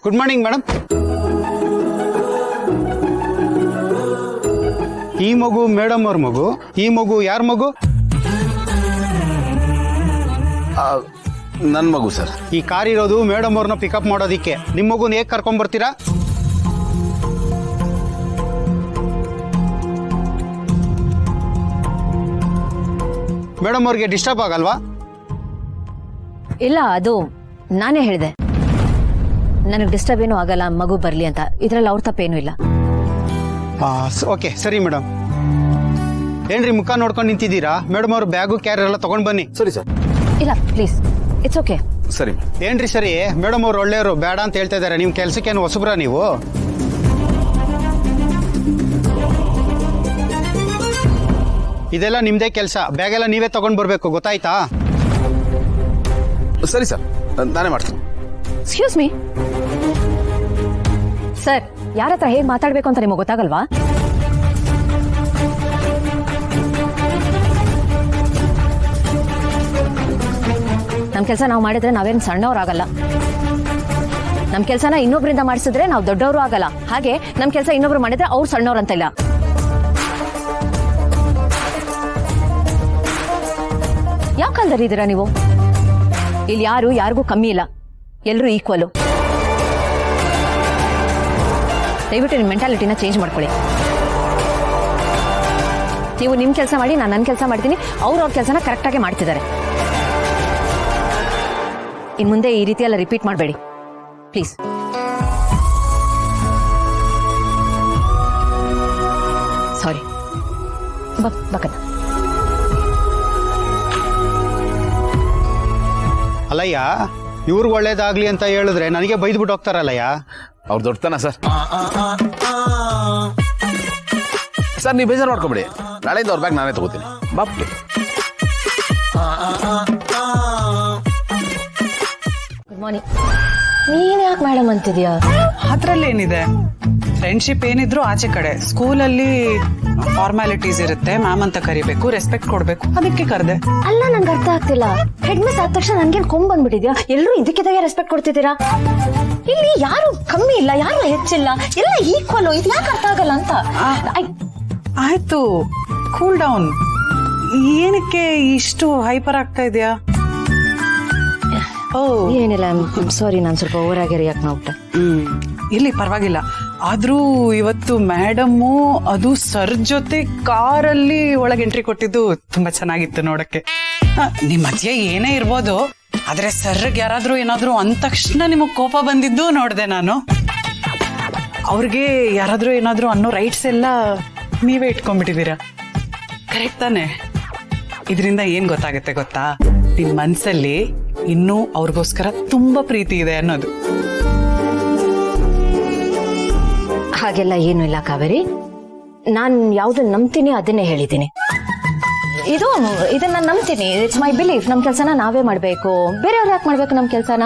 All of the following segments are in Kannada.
Good morning madam. ಈ ಮಗು ಮೇಡಮ್ ಅವ್ರ ಮಗು, ಈ ಮಗು ಯಾರ ಮಗು? ನನ್ನ ಮಗು ಸರ್. ಈ ಕಾರ್ ಇರೋದು ಮೇಡಮ್ ಅವ್ರನ್ನ ಪಿಕಪ್ ಮಾಡೋದಿಕ್ಕೆ. ನಿಮ್ಮ ಮಗುನ ಹೇಗೆ ಕರ್ಕೊಂಡ್ ಬರ್ತೀರಾ? ಮೇಡಮ್ ಅವ್ರಿಗೆ ಡಿಸ್ಟರ್ಬ್ ಆಗಲ್ವಾ? ಇಲ್ಲ, ಅದು ನಾನೇ ಹೇಳಿದೆ ನನಗೆ ಡಿಸ್ಟರ್ಬ್ ಏನೂ ಆಗಲ್ಲ, ಮಗು ಬರಲಿ ಅಂತ. ಇದರಲ್ಲಿ ಅವ್ರ ತಪ್ಪೇನೂ ಇಲ್ಲ. ಓಕೆ ಸರಿ ಮೇಡಮ್. ಏನ್ರಿ ಮುಖ ನೋಡ್ಕೊಂಡು ನಿಂತಿದ್ದೀರಾ? ಮೇಡಮ್ ಅವ್ರ ಬ್ಯಾಗು ಕ್ಯಾರಿಯರ್ ಎಲ್ಲ ತಗೊಂಡ್ ಬನ್ನಿ. ಸರಿ ಸರ್. ಇಲ್ಲ ಪ್ಲೀಸ್, ಇಟ್ಸ್ ಓಕೆ. ಸರಿ. ಏನ್ರಿ ಸರಿ, ಮೇಡಮ್ ಅವ್ರು ಒಳ್ಳೆಯವರು, ಬೇಡ ಅಂತ ಹೇಳ್ತಾ ಇದ್ದಾರೆ. ನಿಮ್ಮ ಕೆಲ್ಸಕ್ಕೇನು ಹೊಸಬ್ರಾ ನೀವು? ಇದೆಲ್ಲ ನಿಮ್ದೇ ಕೆಲಸ. ಬ್ಯಾಗ್ ಎಲ್ಲ ನೀವೇ ತಗೊಂಡ್ ಬರ್ಬೇಕು, ಗೊತ್ತಾಯ್ತಾ? ಸರಿ ಸರ್, ನಾನೇ ಮಾಡ್ತೀನಿ. ಎಕ್ಸ್ಕ್ಯೂಸ್ ಮೀ ಸರ್, ಯಾರ ಹತ್ರ ಹೇಗೆ ಮಾತಾಡಬೇಕು ಅಂತ ನಿಮಗೆ ಗೊತ್ತಾಗಲ್ವಾ? ನಮ್ಮ ಕೆಲಸ ನಾವು ಮಾಡಿದ್ರೆ ನಾವೇನು ಸಣ್ಣವ್ರಾಗಲ್ಲ. ನಮ್ಮ ಕೆಲಸನ ಇನ್ನೊಬ್ಬರಿಂದ ಮಾಡಿಸಿದ್ರೆ ನಾವು ದೊಡ್ಡವರು ಆಗಲ್ಲ. ಹಾಗೆ ನಮ್ಮ ಕೆಲಸ ಇನ್ನೊಬ್ರು ಮಾಡಿದ್ರೆ ಅವ್ರು ಸಣ್ಣವ್ರು ಅಂತ ಇಲ್ಲ. ಯಾವ ಕಾಲದಲ್ಲಿ ಇದ್ದೀರಾ ನೀವು? ಇಲ್ಲಿ ಯಾರು ಯಾರಿಗೂ ಕಮ್ಮಿ ಇಲ್ಲ, ಎಲ್ಲರೂ ಈಕ್ವಲು. ದಯವಿಟ್ಟು ನಿಮ್ಮ ಮೆಂಟಾಲಿಟಿನ ಚೇಂಜ್ ಮಾಡ್ಕೊಳ್ಳಿ. ನೀವು ನಿಮ್ಮ ಕೆಲಸ ಮಾಡಿ, ನಾನು ನನ್ನ ಕೆಲಸ ಮಾಡ್ತೀನಿ. ಅವ್ರ ಕೆಲಸನ ಕರೆಕ್ಟಾಗಿ ಮಾಡ್ತಿದ್ದಾರೆ. ಇನ್ನು ಮುಂದೆ ಈ ರೀತಿ ಎಲ್ಲ ರಿಪೀಟ್ ಮಾಡಬೇಡಿ ಪ್ಲೀಸ್. ಸಾರಿ ಬಕನ. ಅಲ್ಲಯ್ಯ, ಇವ್ರಿಗೆ ಒಳ್ಳೇದಾಗ್ಲಿ ಅಂತ ಹೇಳಿದ್ರೆ ನನಗೆ ಬೈದ್ಬಿಟ್ಟು ಹೋಗ್ತಾರಲ್ಲಯ್ಯ. ಅವ್ರು ದೊಡ್ಡತನ ಸರ್. ಸರ್ ನೀವು ಬೇಜಾರು ಮಾಡ್ಕೊಬೇಡಿ, ನಾಳೆಯಿಂದ ಅವ್ರ ಬ್ಯಾಗ್ ನಾನೇ ತಗೋತೀನಿ. ಬಾಪ್ಲಿ. Good morning. ನೀನ್ ಯಾಕೆ ಮೇಡಮ್ ಅಂತಿದ್ಯಾ? ಅದ್ರಲ್ಲೇನಿದೆ, ಫ್ರೆಂಡ್ಶಿಪ್ ಏನಿದ್ರು ಆಚೆ ಕಡೆ. ಸ್ಕೂಲಲ್ಲಿ ಫಾರ್ಮಾಲಿಟೀಸ್ ಇರುತ್ತೆ, ಮ್ಯಾಮ್ ಅಂತ ಕರಿಬೇಕು, ರೆಸ್ಪೆಕ್ಟ್ ಕೊಡ್ಬೇಕು, ಅದಕ್ಕೆ ಕರೆದೆ. ಅಲ್ಲ, ನನ್ಗೆ ಅರ್ಥ ಆಗ್ತಿಲ್ಲ. ಹೆಡ್ ಮಿಸ್ ಆದ ತಕ್ಷಣ ನನ್ಗೇನು ಕೊಂಬ್ ಬಂದ್ಬಿಟ್ಟಿದ್ಯಾ? ಎಲ್ಲರೂ ಇದಕ್ಕಿದ್ದಾಗೆ ರೆಸ್ಪೆಕ್ಟ್ ಕೊಡ್ತಿದ್ದೀರಾ. ಇಲ್ಲಿ ಯಾರು ಕಮ್ಮಿ ಇಲ್ಲ, ಯಾರು ಹೆಚ್ಚಿಲ್ಲ, ಎಲ್ಲ ಈಕ್ವಲ್. ಇದು ಯಾಕೆ ಅರ್ಥ ಆಗಲ್ಲ ಅಂತ. ಆಯ್ತು, ಕೂಲ್ ಡೌನ್. ಏನಕ್ಕೆ ಇಷ್ಟು ಹೈಪರ್ ಆಗ್ತಾ ಇದೆಯಾ? ಏನಿಲ್ಲ, ಸಾರಿ, ನಾನು ಸ್ವಲ್ಪ ಓವರ್ ಆಗಿ ರಿಯಾಕ್ಟ್ ಮಾಡ್ಬಿಟ್ಟೆ. ಇಲ್ಲಿ ಪರವಾಗಿಲ್ಲ. ಆದ್ರೂ ಇವತ್ತು ಮೇಡಮ್ಮು ಅದು ಸರ್ ಜೊತೆ ಕಾರಲ್ಲಿ ಒಳಗೆ ಎಂಟ್ರಿ ಕೊಟ್ಟಿದ್ದು ತುಂಬಾ ಚೆನ್ನಾಗಿತ್ತು ನೋಡಕ್ಕೆ. ನಿಮ್ ಮಧ್ಯೆ ಏನೇ ಇರ್ಬೋದು, ಆದ್ರೆ ಸರ್ಗೆ ಯಾರಾದ್ರೂ ಏನಾದ್ರೂ ಅಂದ ತಕ್ಷಣ ನಿಮಗ್ ಕೋಪ ಬಂದಿದ್ದು ನೋಡ್ದೆ ನಾನು. ಅವ್ರಿಗೆ ಯಾರಾದ್ರೂ ಏನಾದ್ರೂ ಅನ್ನೋ ರೈಟ್ಸ್ ಎಲ್ಲ ನೀವೇ ಇಟ್ಕೊಂಡ್ಬಿಟ್ಟಿದೀರಾ. ಕರೆಕ್ಟ್ ತಾನೆ? ಇದರಿಂದ ಏನ್ ಗೊತ್ತಾಗತ್ತೆ ಗೊತ್ತಾ? ನಿಮ್ ಮನ್ಸಲ್ಲಿ ಇನ್ನೂ ಅವ್ರಿಗೋಸ್ಕರ ತುಂಬಾ ಪ್ರೀತಿ ಇದೆ ಅನ್ನೋದು. ಹಾಗೆಲ್ಲ ಏನು ಇಲ್ಲ ಕಾವೇರಿ. ನಾನು ಯಾವ್ದನ್ನ ನಂಬ್ತೀನಿ ಅದನ್ನೇ ಹೇಳಿದ್ದೀನಿ. ಇದನ್ನ ನಂಬ್ತೀನಿ. It's my belief. ನಮ್ ಕೆಲ್ಸನ ನಾವೇ ಮಾಡ್ಬೇಕು, ಬೇರೆಯವ್ರು ಯಾಕೆ ಮಾಡ್ಬೇಕು ನಮ್ ಕೆಲ್ಸನ?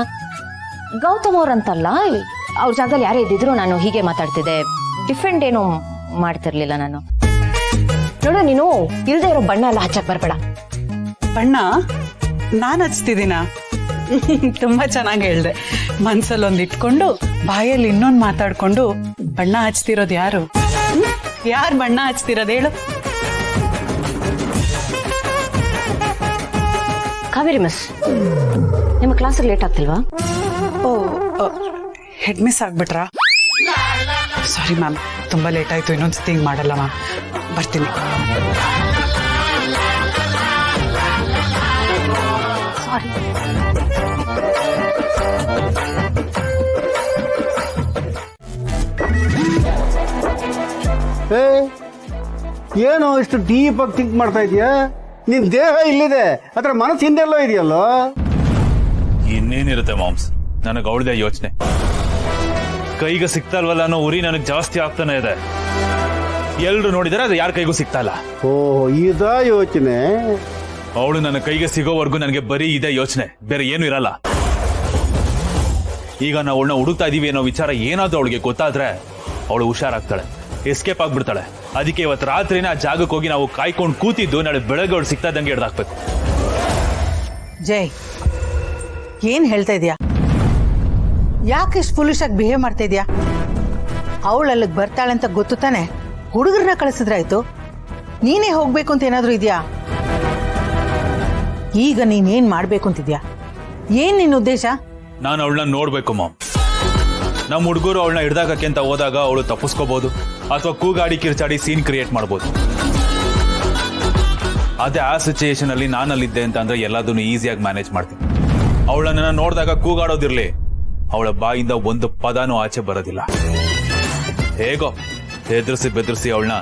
ಗೌತಮ್ ಅವ್ರಂತಲ್ಲ, ಅವ್ರ ಜಾಗದಲ್ಲಿ ಯಾರೇ ಇದ್ದಿದ್ರು ನಾನು ಹೀಗೆ ಮಾತಾಡ್ತಿದ್ದೆ. ಡಿಫ್ರೆಂಟ್ ಏನು ಮಾಡ್ತಿರ್ಲಿಲ್ಲ ನಾನು. ನೋಡು, ನೀನು ಇಲ್ದೇ ಇರೋ ಬಣ್ಣ ಎಲ್ಲ ಹಚ್ಚಕ್ ಬರ್ಬೇಡ. ಬಣ್ಣ ನಾನ್ ಹಚ್ತಿದ್ದೀನ? ತುಂಬಾ ಚೆನ್ನಾಗಿ ಹೇಳ್ದೆ. ಮನ್ಸಲ್ಲೊಂದ್ ಇಟ್ಕೊಂಡು ಬಾಯಲ್ಲಿ ಇನ್ನೊಂದ್ ಮಾತಾಡ್ಕೊಂಡು ಬಣ್ಣ ಹಚ್ತಿರೋದು ಯಾರು? ಯಾರು ಬಣ್ಣ ಹಚ್ತಿರೋದು ಹೇಳು? ಕಾವೇರಿ ಮಿಸ್, ನಿಮ್ಮ ಕ್ಲಾಸಿಗೆ ಲೇಟ್ ಆಗ್ತಿಲ್ವಾ? ಹೆಡ್ ಮಿಸ್ ಆಗ್ಬಿಟ್ರಾ? ಸಾರಿ ಮ್ಯಾಮ್, ತುಂಬಾ ಲೇಟ್ ಆಯ್ತು. ಇನ್ನೊಂದ್ಸತಿ ಹಿಂಗ್ ಮಾಡಲ್ಲ ಮ್ಯಾಮ್. ಬರ್ತೀನಿ. ಸಾರಿ. ಏನು ಇಷ್ಟು ಡೀಪ್ ಆಗಿ ಥಿಂಕ್ ಮಾಡ್ತಾ ಇದೀಯಾ? ನಿನ್ ದೇಹ ಇಲ್ಲಿದೆ, ಅದ್ರ ಮನಸ್ಸು ಹಿಂದೆಲ್ಲೋ ಇದೆಯಲ್ಲೋ. ಇನ್ನೇನಿರುತ್ತೆ ಮಾಮ್ಸ್, ನನಗೆ ಅವಳದೇ ಯೋಚನೆ. ಕೈಗೆ ಸಿಗ್ತಲ್ವಲ್ಲ ಅನ್ನೋ ಉರಿ ನನಗೆ ಜಾಸ್ತಿ ಆಗ್ತಾನೆ ಇದೆ. ಎಲ್ರು ನೋಡಿದರೆ ಅದು ಯಾರ ಕೈಗೂ ಸಿಗ್ತಾ ಇಲ್ಲ. ಓ, ಇದಾ ಯೋಚನೆ? ಅವಳು ನನ್ನ ಕೈಗೆ ಸಿಗೋವರೆಗೂ ನನಗೆ ಬರೀ ಇದೇ ಯೋಚನೆ, ಬೇರೆ ಏನು ಇರಲ್ಲ. ಈಗ ನಾವು ಅವಳನ್ನ ಹುಡುಕ್ತಾ ಇದೀವಿ ಅನ್ನೋ ವಿಚಾರ ಏನಾದ್ರೂ ಅವಳಿಗೆ ಗೊತ್ತಾದ್ರೆ ಅವಳು ಹುಷಾರಾಗ್ತಾಳೆ, ಎಸ್ಕೇಪ್ ಆಗ್ಬಿಡ್ತಾಳೆ. ಅದಕ್ಕೆ ಇವತ್ತು ರಾತ್ರಿನ ಆ ಜಾಗಕ್ಕೆ ಹೋಗಿ ನಾವು ಕಾಯ್ಕೊಂಡು ಕೂತಿದ್ದು ನಾಳೆ ಬೆಳಗ್ಗೆ ಅವಳು ಸಿಗ್ತಾ ಇದ್ದಂಗೆ ಹಿಡ್ದಾಕ್ಬೇಕು. ಜೈ, ಏನ್ ಹೇಳ್ತಾ ಇದೀಯಾ? ಯಾಕೆ ಇಷ್ಟು ಫುಲಿಶ್ ಆಗಿ ಬಿಹೇವ್ ಮಾಡ್ತಾ ಇದೀಯಾ? ಅವಳು ಅಲ್ಲಿಗೆ ಬರ್ತಾಳೆ ಅಂತ ಗೊತ್ತು ತಾನೆ, ಹುಡುಗರನ್ನ ಕಳಿಸಿದ್ರಾಯ್ತು. ನೀನೇ ಹೋಗ್ಬೇಕು ಅಂತ ಏನಾದ್ರೂ ಇದೆಯಾ? ಈಗ ನೀನೇನ್ ಮಾಡ್ಬೇಕು ಅಂತಿದ್ಯಾ? ಏನ್ ನಿನ್ನ ಉದ್ದೇಶ? ನಾನು ಅವಳನ್ನ ನೋಡ್ಬೇಕು ಮಾಮ್. ನಮ್ಮ ಹುಡುಗರು ಅವಳನ್ನ ಹಿಡ್ದಾಕಕ್ಕೆ ಅಂತ ಹೋದಾಗ ಅವಳು ತಪ್ಪಿಸ್ಕೋಬಹುದು, ಅಥವಾ ಕೂಗಾಡಿ ಕಿರ್ಚಾಡಿ ಸೀನ್ ಕ್ರಿಯೇಟ್ ಮಾಡ್ಬೋದು. ಅದೇ ಆ ಸಿಚುಯೇಷನ್ ಅಲ್ಲಿ ನಾನಲ್ಲಿದ್ದೆ ಅಂತ ಅಂದ್ರೆ ಎಲ್ಲದನ್ನು ಈಸಿಯಾಗಿ ಮ್ಯಾನೇಜ್ ಮಾಡ್ತೀನಿ. ಅವಳನ್ನ ನೋಡಿದಾಗ ಕೂಗಾಡೋದಿರ್ಲಿ, ಅವಳ ಬಾಯಿಂದ ಒಂದು ಪದಾನೂ ಆಚೆ ಬರೋದಿಲ್ಲ. ಹೇಗೋ ಹೆದರ್ಸಿ ಬೆದರ್ಸಿ ಅವಳನ್ನ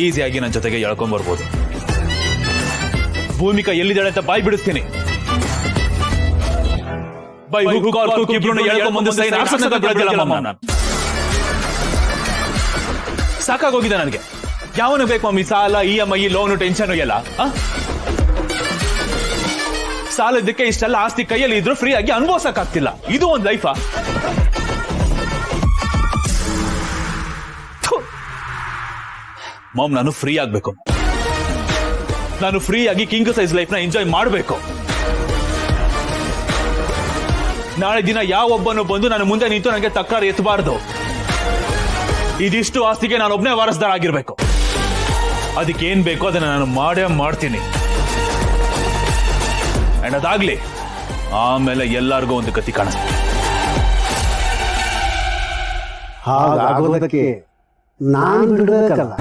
ಈಸಿಯಾಗಿ ನನ್ನ ಜೊತೆಗೆ ಎಳ್ಕೊಂಡ್ ಬರ್ಬೋದು. ಭೂಮಿಕಾ ಎಲ್ಲಿದ್ದಾಳೆ ಅಂತ ಬಾಯ್ ಬಿಡಿಸ್ತೀನಿ. ಸಾಕಾಗೋಗಿದೆ ನನಗೆ. ಯಾವನು ಬೇಕು ಮಮ್ಮಿ ಸಾಲ, EMI, ಲೋನು, ಟೆನ್ಷನ್ ಎಲ್ಲ. ಸಾಲದಕ್ಕೆ ಇಷ್ಟೆಲ್ಲ ಆಸ್ತಿ ಕೈಯಲ್ಲಿ ಇದ್ರು ಫ್ರೀ ಆಗಿ ಅನುಭವಿಸಕ್ಕಾಗ್ತಿಲ್ಲ. ಇದು ಒಂದು ಲೈಫಾ? ಮಾಮ್, ನಾನು ಫ್ರೀ ಆಗ್ಬೇಕು. ನಾನು ಫ್ರೀ ಆಗಿ ಕಿಂಗ್ ಸೈಜ್ ಲೈಫ್ ನ ಎಂಜಾಯ್ ಮಾಡಬೇಕು. ನಾಳೆ ದಿನ ಯಾವೊಬ್ಬನು ಬಂದು ನನ್ನ ಮುಂದೆ ನಿಂತು ನನಗೆ ತಕರಾರು ಎತ್ತಬಾರ್ದು. ಇದಿಷ್ಟು ಆಸ್ತಿಗೆ ನಾನೊಬ್ಬನೇ ವಾರಸ್ದಾರ ಆಗಿರ್ಬೇಕು. ಅದಕ್ಕೆ ಏನ್ ಬೇಕೋ ಅದನ್ನ ನಾನು ಮಾಡೇ ಮಾಡ್ತೀನಿ. ಅಂಡ್ ಅದಾಗ್ಲಿ, ಆಮೇಲೆ ಎಲ್ಲರಿಗೂ ಒಂದು ಗತಿ ಕಾಣಿಸ್ತೀನಿ. ಹಾಗಾಗೋದಕ್ಕೆ ನಾನು ಬಿಡಬೇಕಲ್ಲ.